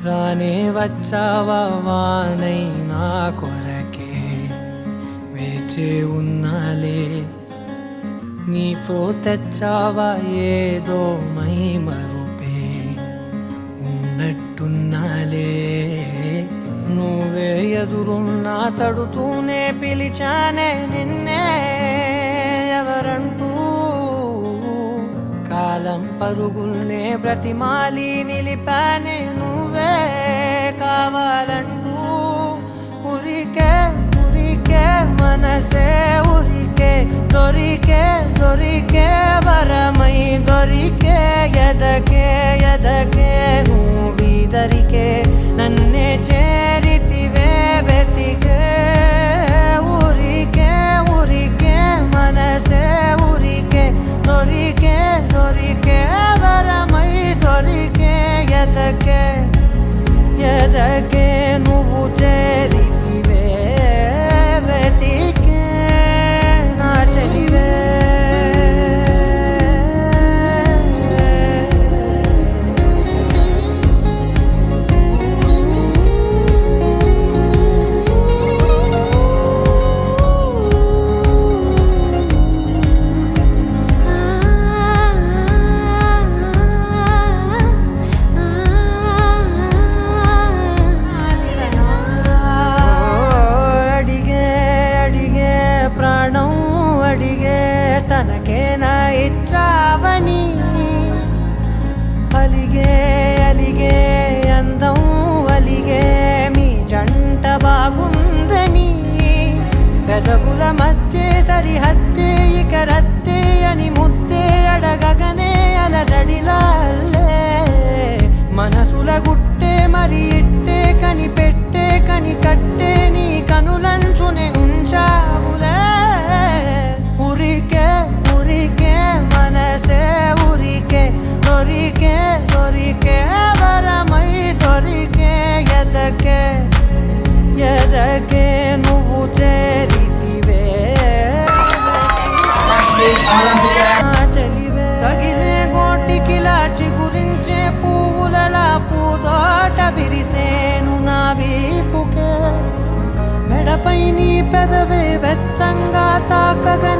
రానే వచ్చావా వానై నా కొరకే వేచి ఉన్నాలే నీతో తెచ్చావా ఏదో మై మరుపే ఉన్నట్టున్నాలే నువ్వే ఎదురున్నా తడుతూనే పిలిచానే నిన్నే ఎవరంటూ కాలం పరుగుల్నే బ్రతిమాలి నిలిపానే నువ్వే కావాలంటూ ఉరికే ఉరికే మనసే ఉరికే దొరికే దొరికే వరమై దొరికే ఎదకే ఎదకే నువ్విదరికే నన్నే చేరితివే వెతికే ఉరికే ఉరికే మనసే ఉరికే దొరికే దొరికే వరమై దొరికే ఎదకే ఎదకే నువ్వు చేరితివే వెతికే నా చెలివే తనకేనా ఇచ్చావని అలిగే అలిగే అందం అలిగే మీ జంట బాగుందని పెదవుల మధ్య సరిహద్దే ఇక రద్దే అని ముద్దే అడగగనే అలజడిలాలే మనసుల గుట్టే మరి ఇట్టే కనిపెట్టే కని కట్టే నీ కనులంచునే ఉంచావులే ఉరికే ఉరికే మనసే ఉరికే దొరికే దొరికే వరమై దొరికే ఎదకే ఎదకే నువ్వు చేరితివే చెలివే తగిలే గోటికిలా చిగురించే పువ్వులలా పూదోట విరిసేను నా వీపుకే మెడపై నీ పెదవే వెచ్చంగా తాకగనే